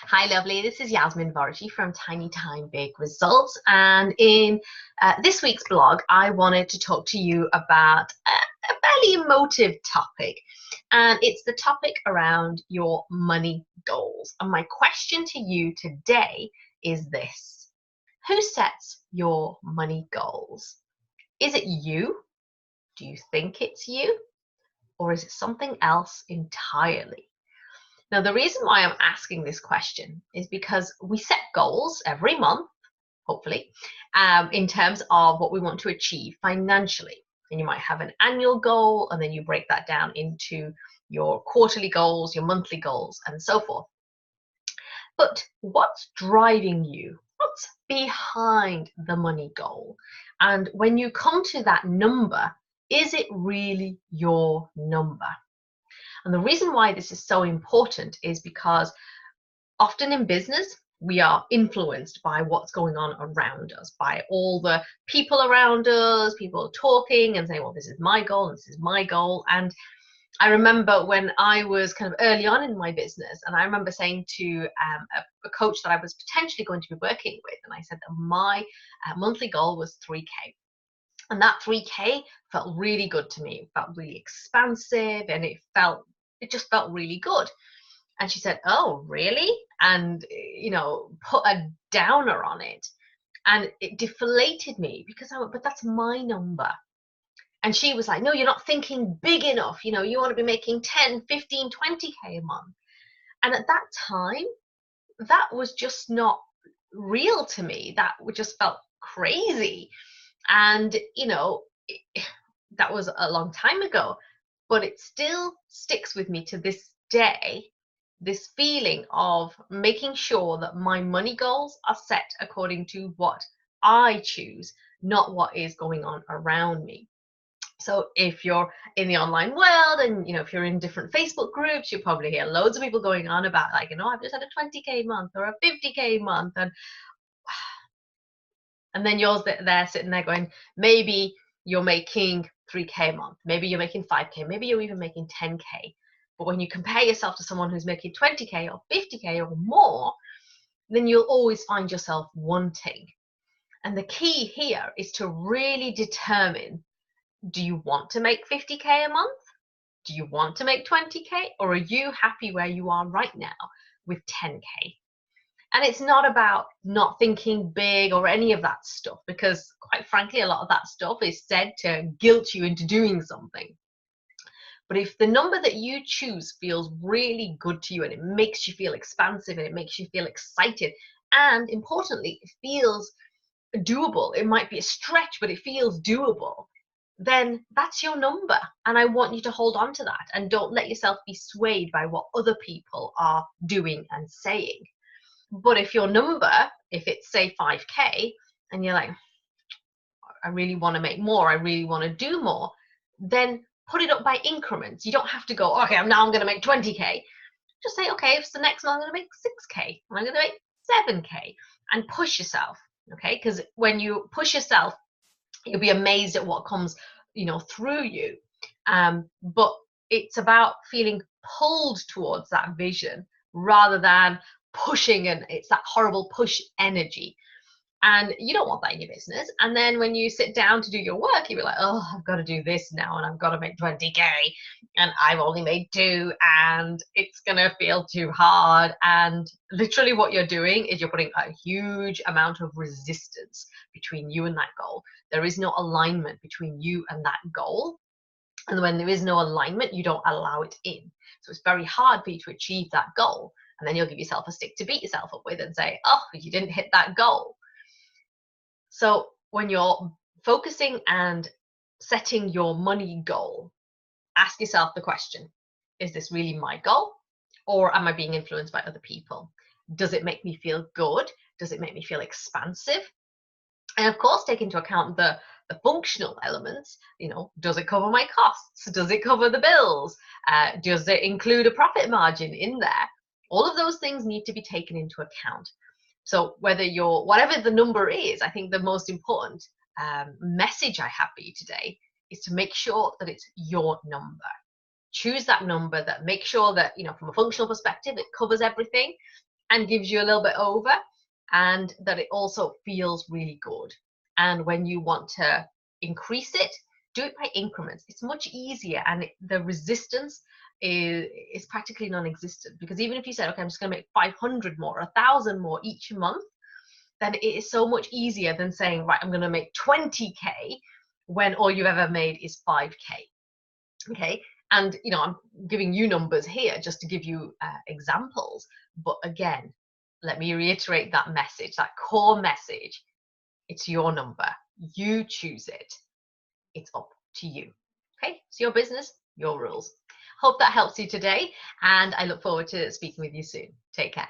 Hi, lovely. This is Yasmin from Tiny Time Big Results. And in this week's blog, I wanted to talk to you about a fairly emotive topic. And it's the topic around your money goals. And my question to you today is this: who sets your money goals? Is it you? Do you think it's you? Or is it something else entirely? Now, the reason why I'm asking this question is because we set goals every month, hopefully, in terms of what we want to achieve financially. And you might have an annual goal, and then you break that down into your quarterly goals, your monthly goals, and so forth. But what's driving you? What's behind the money goal? And when you come to that number, is it really your number? And the reason why this is so important is because often in business, we are influenced by what's going on around us, by all the people around us, people talking and saying, well, this is my goal, this is my goal. And I remember when I was kind of early on in my business, and I remember saying to a coach that I was potentially going to be working with, and I said that my monthly goal was 3K. And that 3K felt really good to me. It felt really expansive, and it just felt really good. And she said, oh, really? And, put a downer on it. And it deflated me because I went, but that's my number. And she was like, no, you're not thinking big enough. You want to be making 10, 15, 20K a month. And at that time, that was just not real to me. That just felt crazy. And, that was a long time ago, but it still sticks with me to this day, this feeling of making sure that my money goals are set according to what I choose, not what is going on around me. So if you're in the online world and, if you're in different Facebook groups, you probably hear loads of people going on about like, I've just had a 20K month or a 50K month. And then you're there sitting there going, maybe you're making 3K a month, maybe you're making 5K, maybe you're even making 10K. But when you compare yourself to someone who's making 20K or 50K or more, then you'll always find yourself wanting. And the key here is to really determine, do you want to make 50K a month? Do you want to make 20K? Or are you happy where you are right now with 10K? And it's not about not thinking big or any of that stuff, because quite frankly, a lot of that stuff is said to guilt you into doing something. But if the number that you choose feels really good to you and it makes you feel expansive and it makes you feel excited, and importantly, it feels doable, it might be a stretch, but it feels doable, then that's your number. And I want you to hold on to that and don't let yourself be swayed by what other people are doing and saying. But if your number, if it's say 5K, and you're like, I really want to make more, I really want to do more, then put it up by increments. You don't have to go, okay, now I'm going to make 20K. Just say, okay, if the next month I'm going to make 6K, I'm going to make 7K, and push yourself. Okay, because when you push yourself, you'll be amazed at what comes, through you. But it's about feeling pulled towards that vision rather than pushing, and it's that horrible push energy. And you don't want that in your business. And then when you sit down to do your work, you'll be like, oh, I've got to do this now, and I've got to make 20K, and I've only made 2, and it's going to feel too hard. And literally what you're doing is you're putting a huge amount of resistance between you and that goal. There is no alignment between you and that goal. And when there is no alignment, you don't allow it in. So it's very hard for you to achieve that goal. And then you'll give yourself a stick to beat yourself up with and say, oh, you didn't hit that goal. So when you're focusing and setting your money goal, ask yourself the question, is this really my goal, or am I being influenced by other people? Does it make me feel good? Does it make me feel expansive? And of course, take into account the functional elements. Does it cover my costs? Does it cover the bills? Does it include a profit margin in there? All of those things need to be taken into account. So whatever the number is, I think the most important message I have for you today is to make sure that it's your number. Choose that number that makes sure that, from a functional perspective, it covers everything. and gives you a little bit over, and that it also feels really good. And when you want to increase it, do it by increments. It's much easier, and the resistance is practically non-existent, because even if you said, okay, I'm just going to make 500 more, 1,000 more each month, then it is so much easier than saying, right, I'm going to make 20k when all you've ever made is 5k. Okay, and I'm giving you numbers here just to give you examples, but again, let me reiterate that message, that core message. It's your number, you choose it, it's up to you. Okay, it's your business, your rules. Hope that helps you today, and I look forward to speaking with you soon. Take care.